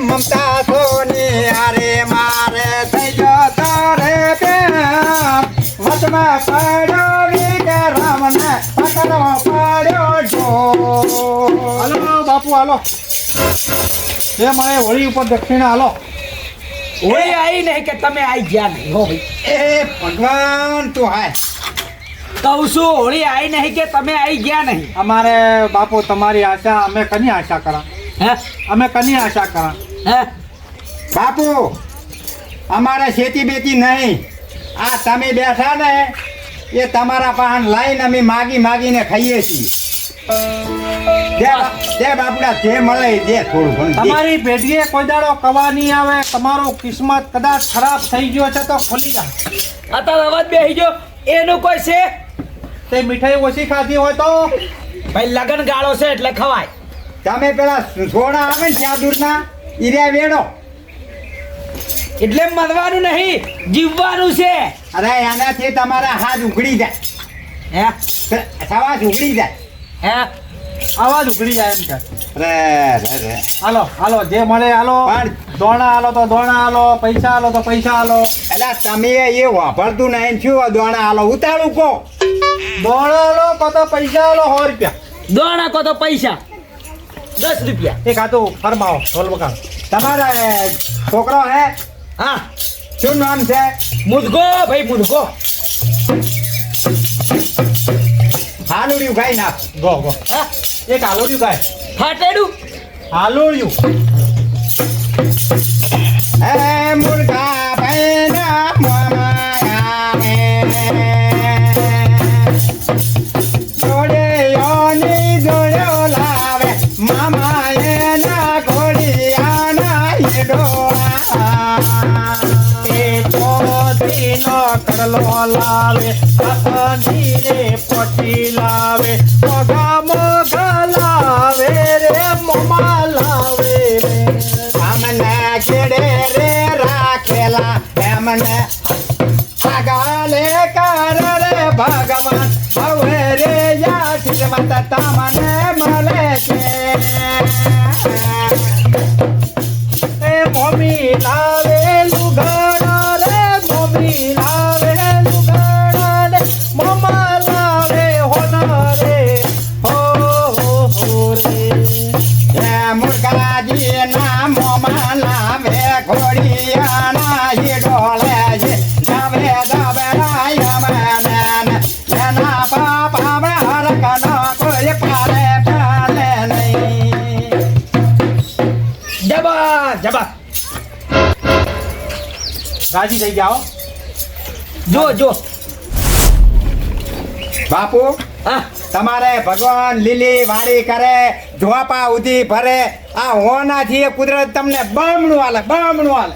મમતા સોની અરે મારે થઈ જતો રે વચમાં પડ્યો વિક્રમને પકડવો પડ્યો જો. હાલો બાપુ હાલો, એ મારે હોળી ઉપર દક્ષિણા હાલો. હોળી આવી નહીં કે તમે આવી ગયા નહીં હો ભાઈ. એ ભગવાન તું હાય કહું છું હોળી આવી નહીં કે તમે આવી ગયા નહીં. અમારે બાપુ તમારી આશા અમે કની આશા કરા? હે અમે કની આશા કરા? હે બાપુ અમારે ખેતી બેતી નહીં. આ તમે બેઠા ને એ તમારા પાન લાઈને અમે માગી માગીને ખાઈએ છીએ. જે બાપુડા જે મળે એ દે થોડું ઘણું દે. તમારી પેઢીએ કોઈ દાડો કવા નહીં આવે. તમારો કિસ્મત કદાચ ખરાબ થઈ ગયો છે તો ખોલી જાય. અત્યારે અવાજ બેસી ગયો એનું કોઈ છે તે મીઠાઈ ઓછી ખાધી હોય તો ભાઈ લગન ગાળો છે એટલે ખવાય. તમે પેલા સોડા આવે ને ત્યાં દૂરના ઈર્યા વેડો. એટલે મરવાનું નહીં જીવવાનું છે. અરે એનાથી તમારા હાથ ઉઘડી જાય. હે સવાસ ઉઘડી જાય. હે આવાજ ઉઘડી જાય એમ કે. રે રે રે હાલો હાલો, જે મળે હાલો. પણ દોણા હાલો તો દોણા હાલો, પૈસા હાલો તો પૈસા હાલો. એટલે તમે એ વાપરતું નહીં ને શું દોણા હાલો ઉતાળું કો. દોણા હાલો કો તો પૈસા હાલો 100 રૂપિયા. દોણા કો તો પૈસા 10 રૂપિયા. એક હાથું ફરમાવો ઢોલ વગાડો. તમારા છોકરો હે હા શું નામ છે? મુદગો ભાઈ મુદગો. હાલુડિયું ખાઈ નાખ. Go go. હા એક હાલોડિયું ગાય. ફાટેડું હાલોડિયું. હે મુર્ગા ભાઈના મોમાયા મે જોડે યોની જોડ્યો લાવે મામા એના ઘોડિયાના હીડોળા. એ ચોથીનો કરલો લાવે, હાથની રે પોટી લાવે, મોઘા મોઘા લાવે રે મોમા લાવે રે. અમને કેડે રે રાખેલા એમને સગાલે કર રે ભગવાન હવે રે આશીર્વાદ તમને મળે છે. એ મોમી લાવે લુગડા રે, મોમી લાવે લુગડા રે, મોમા લાવે હોના રે, હો રે. હે મુર્ગાજી ના મોમાં લાવે ઘોડિયાના હીડોળે છે નવે દબરાય મને એના બાપા હરકનો કોઈ પારે ચાલે નહીં. જબા જબા રાજી થઈ જાઓ. જો જો બાપુ હા તમારે ભગવાન લીલી વાડી કરે ઝોપા ઉધી ભરે આ હોનાથી એ કુદરત તમને બમણું આલે બમણું આલે.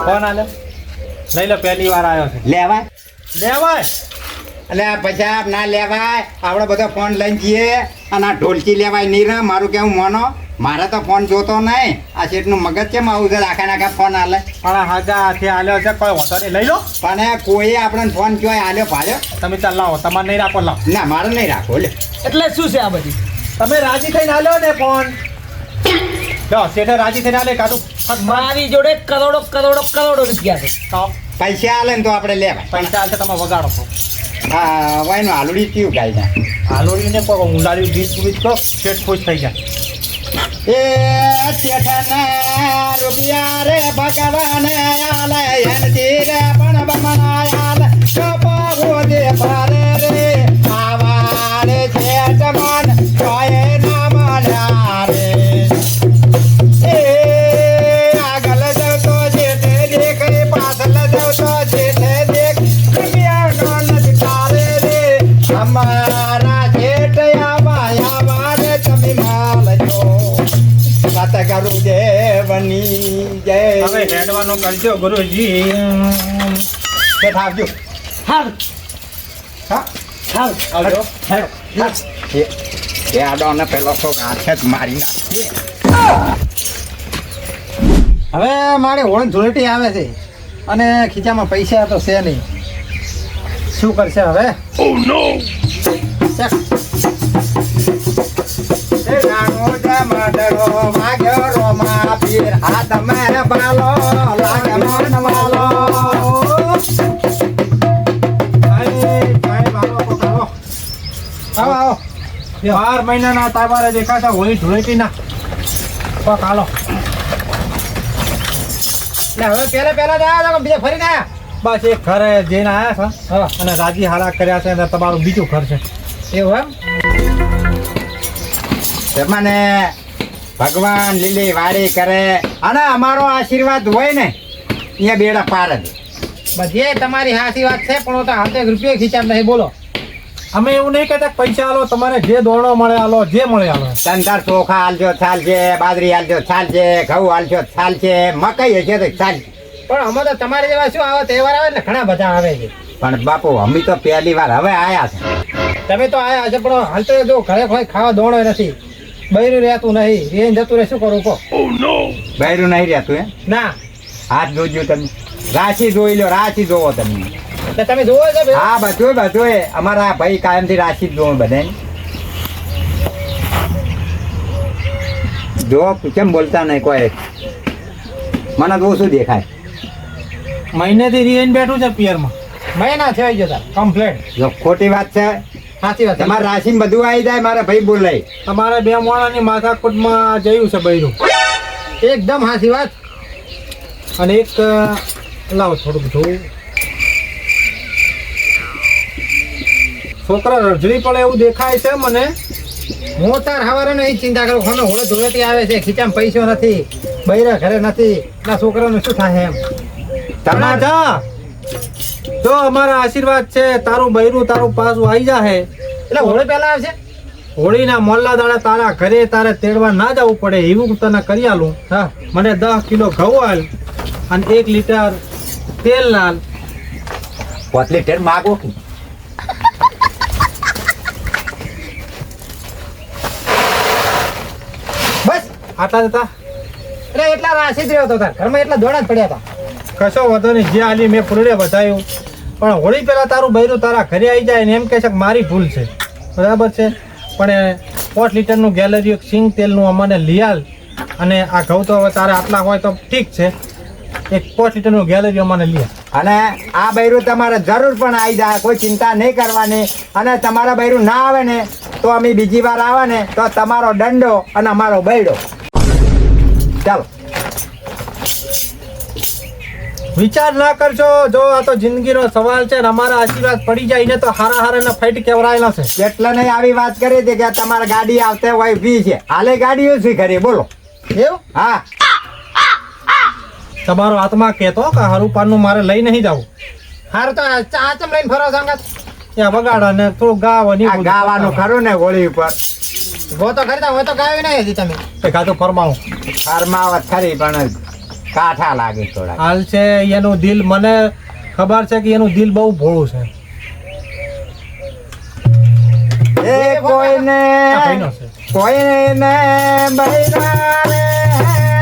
કોણ આલે? લઈ લો, પહેલી વાર આવ્યો છે. લેવાય લેવાય. એટલે પછી ના લેવાય. આપણે બધો ફોન લઈને જઈએ અને આ ઢોલકી લેવાય નહીં રે. મારું કેવું મોનો મારે તો ફોન જોતો નહીં. આ શેઠનું મગજ કેમ આવું છે આખા ફોન આલે. પણ હાજા હાથે આલ્યો છે, કોઈ વાંધો નહીં, લઈ લો. પણ કોઈ આપણને ફોન જોઈ આલ્યો ભાલ્યો તમે ચાલ લાવો, તમારે નહીં રાખો, લાવો. ના મારે નહીં રાખો. લે એટલે શું છે આ બધી? તમે રાજી થઈને આલ્યો ને ફોન. લો શેઠે રાજી થઈને આલે કાઢું. મારી જોડે કરોડો કરોડો કરોડો રૂપિયા છે. પૈસા આલે ને તો આપણે લેવાય. પૈસા હાલશે તમે વગાડો છો. હા વાયનું હાલુડી કયું ગાય છે? હાલોડીને કોઈ ઊંડાડી ગીત ગીત કરો, શેઠ ખુશ થઈ જાય. એ શેઠના રૂપિયા રે ભગવાન આલે એનથી રે પણ બમણા આલે કપાવો દે ભારે રે આવા રે શેઠ મન જોયે ના મળ્યા રે. એ આગળ જતો જેઠે દેખ પાછળ જતો જેઠે દેખ રૂપિયાનો નથી તારે રે અમારા શેઠ આવા રે તમે માલજો સત ગુરુદેવની જય. હવે હેડવાનો કરજો ગુરુજી. શેઠ આવજો. હાલ હા હાલ આવજો. હેડો. એ આડો ને પેલો શોખ હાથે જ મારી નાખે. હવે મારે હોળ ધૂળેટી આવે છે અને ખીચામાં પૈસા તો છે નહીં. શું કરશે હવે? એ નાનો જા મંડળો વાગ્યો રોમા પીર આ તમે બાલો લાગે મન વાલો આવો 12 મહિનાના તાબારે દેખાતા હોળી ધૂળેટીના કોક હાલો એટલે હવે પહેલા જ આવ્યા બીજા ફરીને આવ્યા. બસ એક ઘરે જઈને આવ્યા છે અને રાજી હારા કર્યા છે અને તમારું બીજું ઘર છે એવું એમ? તમને ભગવાન લીલી વાડી કરે અને અમારો આશીર્વાદ હોય ને અહીંયા બેડા પાર જ. બધી તમારી સાચી વાત છે, પણ હું તો હાથે રૂપિયો ખીચામ નહીં. બોલો. અમે એવું નહીં કહેતા પૈસા આલો, તમારે જે દોરણો મળે આલો, જે મળે આલો. તંદર ચોખા હાલજો ચાલશે, બાજરી હાલજો ચાલશે, ઘઉં હાલજો ચાલશે, મકાઈ હશે તો ચાલશે. પણ અમે તો તમારી જેવા શું આવે તહેવાર આવે ને ઘણા બધા આવે છે. પણ બાપુ અમે તો પહેલી વાર હવે આયા છે. તમે તો આયા હશે પણ હાલ તો જો ઘરે કોઈ ખાવા દોણો નથી, બૈરું રહેતું નહીં, રેન જતું રહે, શું કરું કહો? બૈરું નહીં રહેતું હે? ના હાથ જોજો તમે, રાશિ જોઈ લો, રાશિ જોવો તમે. એટલે તમે જોવો છો ભાઈ? હા બધું અમારા ભાઈ કાયમથી રાશિ જ જોવો બધાને. જો કેમ બોલતા નહીં કોઈ? મને તો શું દેખાય? મહિનેથી રીએન બેઠું છે પિયરમાં. મહિના થઈ ગયો તાર કમ્પ્લેટ. જો ખોટી વાત છે. સાચી વાત. તમારા રાશિમાં બધું આવી જાય, મારા ભાઈ બોલાય. તમારે 2 મોણાની માથાકૂટમાં જયું છે બૈરું. એકદમ સાચી વાત. અને એક લાવો થોડુંક જોવું. છોકરા રજડી પડે એવું દેખાય છે મને. હું તાર હવારે નહીં ચિંતા કરું, ખોનો હોળો ધૂળેટી આવે છે, ખીચામાં પૈસો નથી, બૈરા ઘરે નથી, ના છોકરાનું શું થાય એમ? તમે જા જો અમારા આશીર્વાદ છે, તારું બૈરું તારું પાછું આવી જાહે. એટલે હોળી પહેલા આવશે. હોળીના મોલ્લા દાડા તારા ઘરે તારે તેડવા ના જવું પડે એવું તને કરી આલું. હા મને 10 કિલો ઘઉં આલ અને 1 લીટર તેલ લાલ. 5 લીટર માગો. બસ આટલા જતા એટલે એટલા રાશિ જ રહ્યો હતો તાર ઘરમાં, એટલા દોડા જ પડ્યા હતા. કશો વધો નહીં, જે આલી મેં પૂરે બતાવ્યું. પણ હોળી પહેલા તારું બૈરું તારા ઘરે આવી જાય ને એમ કહે છે કે મારી ભૂલ છે, બરાબર છે. પણ 5 લીટરનું ગેલેરી સિંગ તેલનું અમને લઈ આલ. અને આ ઘઉં તો હવે તારે આટલા હોય તો ઠીક છે, એક 5 લીટરનું ગેલેરી અમને લઈ આલ. અને આ બૈરું તમારે જરૂર પણ આવી જાય, કોઈ ચિંતા નહીં કરવાની. અને તમારા બૈરું ના આવે ને તો અમે બીજી વાર આવે ને તો તમારો દંડો અને અમારો બૈડો. ચાલો. વિચાર ના કરશો, જો આ તો જિંદગીનો સવાલ છે ને અમારા આશીર્વાદ પડી જાય ને તો હારા હારા ફાઈટ કેવરાયેલા છે. એટલે નહીં આવી વાત કરી હતી કે તમારે ગાડી આવતે હોય બી છે, હાલે ગાડીઓ શી કરી બોલો? એવું? હા તમારો આત્મા કહેતો કે હરુપાનનું મારે લઈ નહીં જવું. હારું તો ચા ચમ લઈને ફરો સંગત? ત્યાં વગાડ અને થોડું ગાવ અને આ ગાવાનું ખરું ને હોળી ઉપર ગો તો કરતા હોય તો ગાવી નહીં હતી તમે. ગાતો ફરમાવું ફરમાવત ખરી પણ કાઠા લાગે થોડા. હાલ છે એનું દિલ, મને ખબર છે કે એનું દિલ બહુ ભોળું છે. એ કોઈને આ ભાઈનો છે. કોઈને બૈરા રે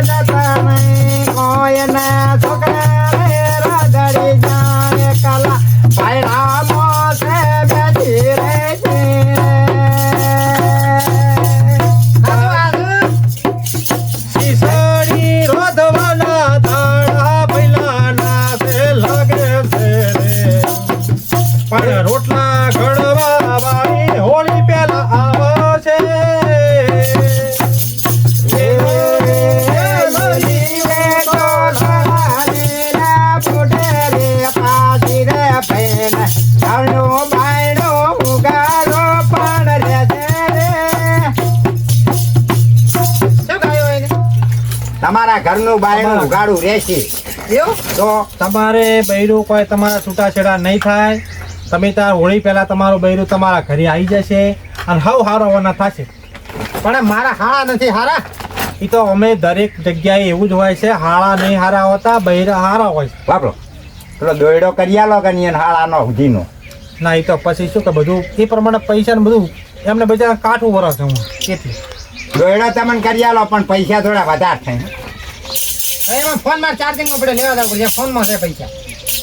દતા નહીં, કોઈને છોકરા રે રાધડી જાય કલા ભાઈરામો છે બેઠી રે છે. ઈસડી રોધવાના દાડા પહેલાના છે લાગે છે રે. પણ રોટલા ઘડવા વાળી હોળી પહેલા આવે છે. તમારા ઘરનું બાયણું ઉગાડું રહેશે. એવું? તો તમારે બૈરું કોઈ તમારા છૂટાછેડા નહીં થાય. તમે ત્યાં હોળી પહેલા તમારું બૈરું તમારા ઘરે આવી જશે અને હવ હારો હોવાના થશે. પણ મારા હાળા નથી હારા. એ તો અમે દરેક જગ્યાએ એવું જ હોય છે, હાળા નહીં હારા હોતા, બૈરા હારા હોય છે. બાપરો પેલો દોયડો કરી આલો કે નહીં હાળાનો ઉધીનો. ના એ તો પછી શું કે બધું એ પ્રમાણે પૈસા ને બધું એમને બધા કાઠું વરસ હું એટલે દોયડો તમને કરી આલો પણ પૈસા થોડા વધારે થાય. હવે એમાં ફોનમાં ચાર્જિંગમાં પડે લેવા જવું પડે, ફોનમાં છે પૈસા.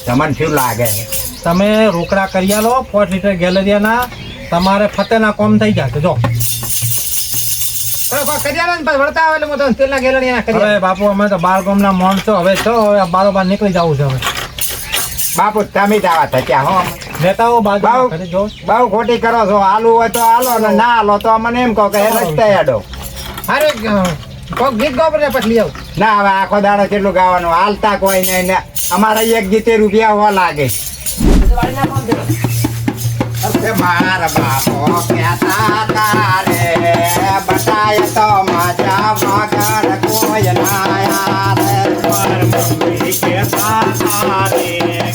તમને શું લાગે? તમે રોકડા કરી આલો 5 લીટર ગેલેરિયાના, તમારે ફતેના કોમ થઈ જશે. જો હવે કોઈ કરી આલો ને પછી વળતા આવે એટલે હું તમને તેલના ગેલણી એના કરી આલું. હવે બાપુ અમે તો બાર ગામના માણસો હવે છો હવે બારોબાર નીકળી જવું છે હવે બાપુ તમે જ આવા થયા હો નેતાઓ બાજુ બાઉ. ઘરે જો બહુ ખોટી કરો છો આલુ હોય તો આલો ને ના આલો તો મને એમ કહો કે એ રસ્તે હેડો હારે કોક ગીત ગાવ પડે પછી લઈ આવું. ના હવે આખો દાડો કેટલું ગાવાનું હાલતા કોઈ નહીં ને અમારા એક ગીતે રૂપિયા હોવા લાગે અરે મારા બાપો કહેતા તારે બતાય તો મજા વગર કોઈ ના યાર માર મમ્મી કહેતા તારે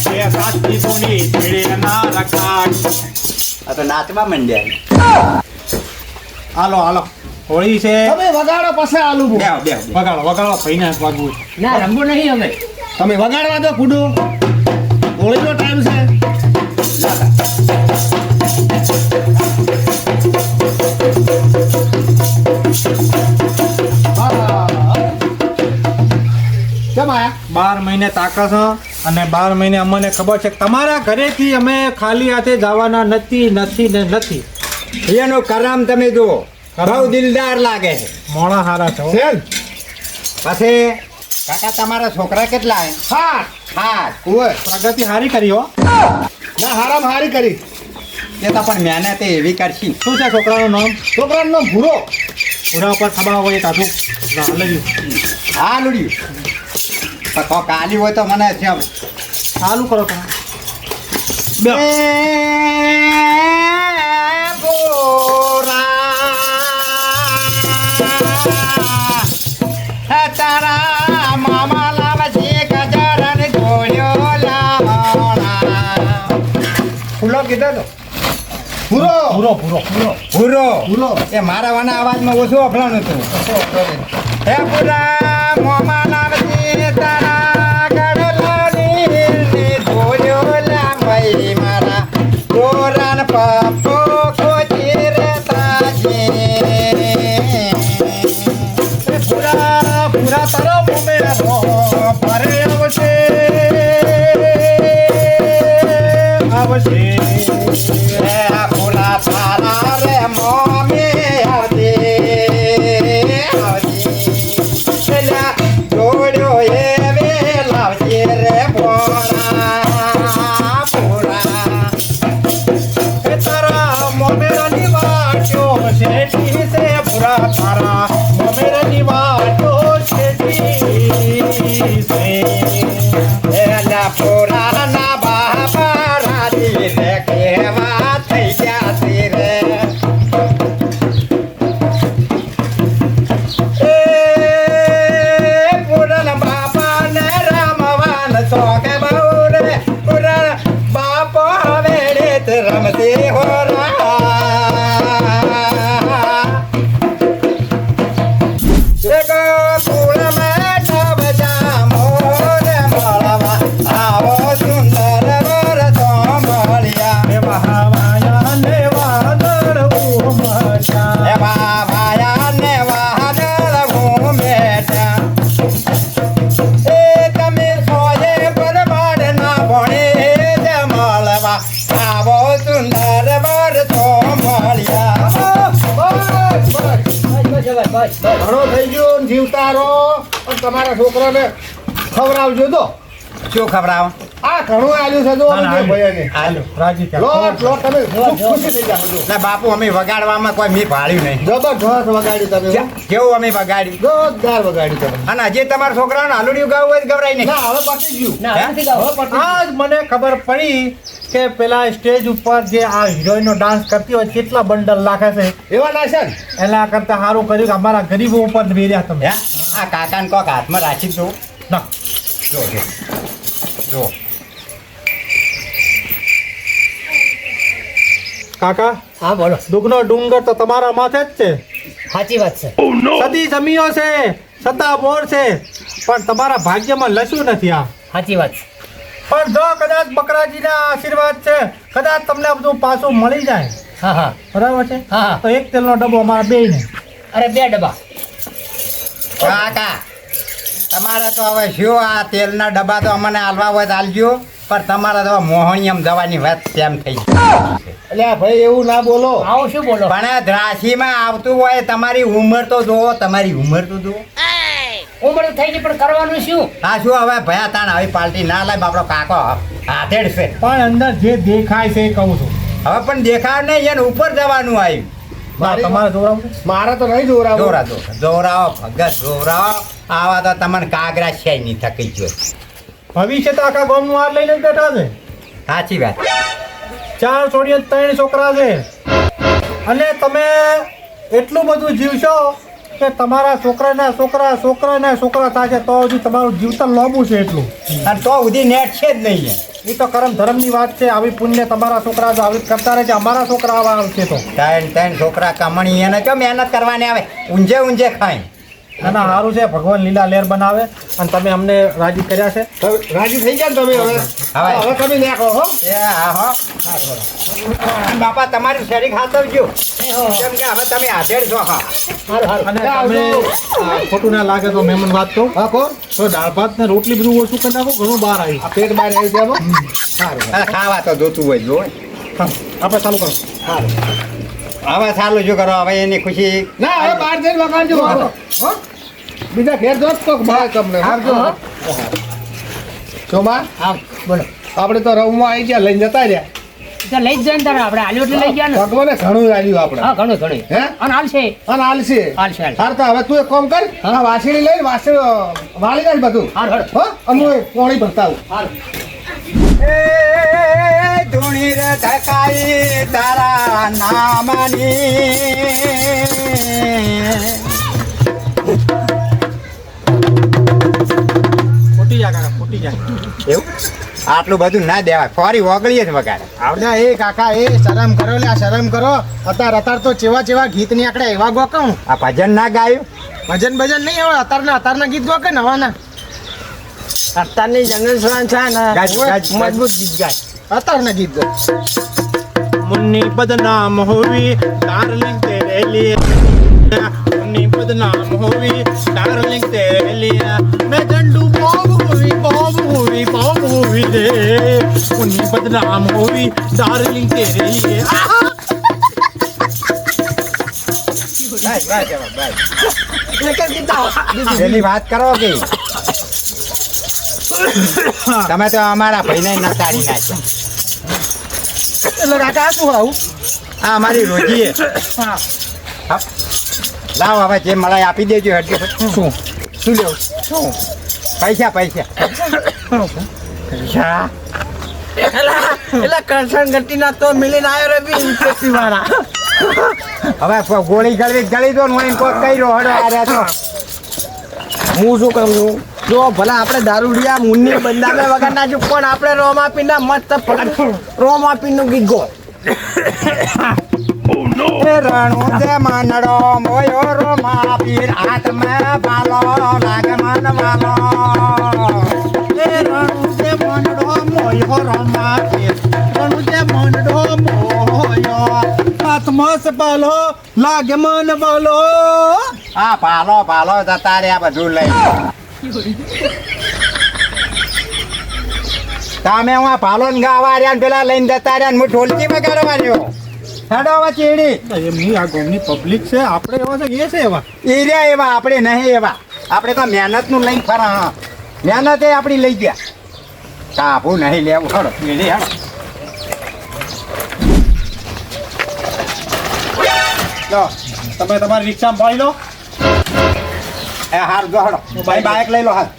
કે સાચી ગુણી ભીડે ના રખાય. આ તો નાચવા માંડ્યા હાલો હાલો હોળી છે તમે વગાડો પછી આલુ બહુ. બેહો બેહો વગાડો વગાડો ભાઈને વાગવું ના રમવું નહીં અમે. તમે વગાડવા દો કુડું, હોળીનો ટાઈમ છે. કેમ આયા? 12 મહિને તાકા છો અને 12 મહિને અમને ખબર છે કે તમારા ઘરેથી અમે ખાલી હાથે જવાના નથી નથી ને નથી એનું કરમ તમે જુઓ બહુ દિલદાર લાગે છે મોણા હારા છો પછી કાકા તમારા છોકરા કેટલા હે હા હા ઓય પ્રગતિ હારી કરી હો ના હારામ હારી કરી. એ તો પણ મહેનત એવી કરશી શું છે છોકરાનું નામ છોકરાનું નામ ભૂરો. પૂરા ઉપર ખબા હોય કાઢું હાલર્યું હા લુડ્યું પણ કોક આલી હોય તો મને છે ચાલુ કરો તમે બે તારા મામા લાવજે ગજરન ગોળ્યો લાવણા ફૂલો કીધો તો ભૂરો. પૂરો પૂરો પૂરો ભૂરો ભૂરો. એ મારા વાના અવાજમાં ઓછું અફલાણું હતું હે પૂરા મોમા લાવજે તારા ગળલાની ગોળ્યો લાવઈ મારા ગોરાન પપ્પો ખોજી રે તાજે પૂરા પૂરા તારો મોમેરો ભરે આવશે આવશે ફૂલા તારા રે મોમી આવજે આવજે જોડ્યો એ લાવજે રે ભોળા ફૂલા એ તારા મોમેરાની વાટો શેઠી છે પૂરા તારા મોમેરાની વાટો શેઠી છે એના ફૂલાના બાપા રાજી રે કેવા થઈ ગયા છે રે એ પૂરના બાપાને રમવાન શોખ બહુ રે પૂરા બાપો વેડે તે રમતી હો એ મહામાયા ને વાદળ ઉમટ્યા ઘણો થઈ ગયો ને જીવતારો અને તમારા છોકરાને ખવડાવજો તો. શું ખબરાવ આ ઘણું આલ્યું છે જો ના, ના, ભાઈને. હાલો રાજી લો થયા તમે ખુશી થઈ જાવ જો. ના બાપુ અમે વગાડવામાં કોઈ મી ભાળ્યું નહીં જબરદસ્ત વગાડી તમે. કેવું અમે વગાડ્યું જોરદાર વગાડી તમે. અને હજી તમારા છોકરાને હાલુડિયું ગાવું હોય તો ગભરાય નહીં ના હવે પતી ગયું. હે? હવે પતી ગયું. આજ મને ખબર પડી કે પેલા સ્ટેજ ઉપર જે આ હિરોઈનો ડાન્સ કરતી હોય કેટલા બંડલ નાખે છે એવા ના છે ને? એના કરતા સારું કર્યું કે અમારા ગરીબો ઉપર વેર્યા તમે હે? આ કાકાને કોક હાથમાં રાખી દઉં ના જો જો જો કાકા હા બોલો દુઃખનો ડુંગર તો તમારા માથે જ છે સાચી વાત છે સદી જમીઓ છે સતા મોર છે પણ તમારા ભાગ્યમાં લસ્યું નથી આ સાચી વાત છે પણ જો કદાચ બકરાજીના આશીર્વાદ છે કદાચ તમને આ બધું પાછું મળી જાય હા હા બરાબર છે હા, હા. તો એક તેલનો ડબ્બો અમારા બેયને અરે 2 ડબ્બા કાકા તમારે તો હવે શું આ તેલના ડબ્બા તો અમને હાલવા હોય તો હાલજો પણ તમારા તો મોહણીયમ દવાની વાત તેમ થઈ ગઈ એટલે આ ભાઈ એવું ના બોલો. આવું શું બોલો પણ આ દ્રાસીમાં આવતું હોય તમારી ઉંમર તો જુઓ તમારી ઉંમર તો જુઓ ઉંમર થઈ ગઈ પણ કરવાનું શું આ શું હવે ભયા તાણ આવી પાર્ટી ના લાય બાપડો કાકો હાથેડ છે પણ અંદર જે દેખાય છે એ કહું છું હવે પણ દેખાવ નહીં એને ઉપર જવાનું આવ્યું તમારે જોરાવું છે? મારે તો નહીં જોરાવું. જોરાવો ભગત જોરાવો આવા તો તમને કાગરા છે નહીં થકી જ હોય. ભવિષ્ય તો આખા ગામનું હાર લઈને જ બેઠા છે સાચી વાત 4 છોડીઓ 3 છોકરા છે અને તમે એટલું બધું જીવશો કે તમારા છોકરા થશે તો હજી તમારું જીવતર લાંબુ છે એટલું અને તો સુધી નેટ છે જ નહીં એ તો કરમ ધર્મની વાત છે આવી પુણ્ય તમારા છોકરા જો આવી જ કરતા રહે છે અમારા છોકરા આવા આવશે તો ત્રણ છોકરા કમણી એને જો મહેનત કરવાની આવે ઊંઝે ખાય ના સારું છે ભગવાન લીલા લેર બનાવે અને તમે અમને રાજી કર્યા છે તમે રાજી થઈ ગયા ને તમે હવે હવે તમે નાખો હો. એ હા હો બાપા તમારું શરીર ખાતવજો કેમ કે હવે તમે હાજર છો હા અને તમે ખોટું ના લાગે તો મહેમાન વાત કહું હા કોણ? તો દાળ ભાત ને રોટલી બધું ઓછું કરી નાખો ઘણું બહાર આવી આ પેટ બહાર આવી જાય એમાં? સારું. અને ખાવા તો જોતું હોય જો આપણે ચાલુ કરો હવે ચાલુ શું કરો હવે એની ખુશી ના હવે બહાર જઈને વગાડજો હો. બીજા ઘેર જોત તો બહાર તમને આવજો. શોભા આવ બોલો આપણે તો રવમાં આવી ગયા લઈને જતા રહ્યા. તો લઈ જ જાય ને તારે આપણે હાલ્યો એટલે લઈ ગયા ને ભગવાને ઘણું આવ્યું આપણે હા ઘણું ઘણું હે અને હાલશે અને હાલશે હાલશે. હાર તો હવે તું એક કામ કર આ વાસળી લઈ વાળી નાખ બધું હાર હળ હો અને હું પોણી બતાવું એ ધૂણી રે ધકાઈ તારા નામની ખોટી જાય કાકા ખોટી જાય એવું આટલું બધું ના દેવાય ફરી ઓગળીએ જ વગાડે આવડે એ કાકા એ શરમ કરો લે શરમ કરો અત્યાર તો ચેવા ગીત ની આકડે એવા ગોકઉં આ ભજન ના ગાયું ભજન નહીં હવે અત્યારના ગીત ગોકે નવાના અત્યારની જનરેશન છે ને ગાજ, ગાજ, મજબૂત ગીત ગાય અત્યારના ગીત ગાય मुन्नी बदनाम हुई डार्लिंग तेरे लिए मुन्नी बदनाम हुई डार्लिंग तेरे लिए मैं झंडू बॉब हुई रे मुन्नी बदनाम हुई डार्लिंग तेरे लिए પેલી વાત કરો કે તમે તો અમારા ભાઈને નચાડી નાખ્યા એટલે કાકા શું આવું આ અમારી રોજી હા લાવ હવે જે મળે આપી દેજો હટકે શું શું લેવું શું પૈસા એટલે કરશન ગટીના તો મિલીને આવ્યો રે બી ઇન્ફેક્ટિવ વાળા હવે ગોળી ગળી દો ને હું કોક કર્યો હડો આ રહ્યા તો હું શું કહું છું જો ભલા આપણે દારૂડિયા મુન્ની બંદામે વગર નાખ્યું પણ આપણે રોમ આપીને મસ્ત રોમ આપીનું ગીત ગો એ રણું છે માનડો મોયો રોમા પીર હાથમાં બાલો લાગે મન વાલો એ રણું છે મનડો મોયો રમા રણું છે મનડો મોયો હાથમાં સપાલો લાગે મન વાલો આ પાલો જતા રે આ બધું લઈ તમે હું પાલો ને ગાવા રહ્યા ને પેલા લઈને જતા રહ્યા ને હું ઢોલકી વગાડવાનો હેડો હવે ચીડી એમની આ ગામની પબ્લિક છે આપણે એવા છે કે એ છે એવા એ રહ્યા એવા આપણે નહીં એવા આપણે તો મહેનતનું લઈને ફરા હા મહેનત એ આપણી લઈ ગયા કાબુ નહીં લેવું હડો ચીડી હડો લો તમે તમારી રિક્ષામાં પાડી લો એ હાર જો હડો બાઈક લઈ લો હાલ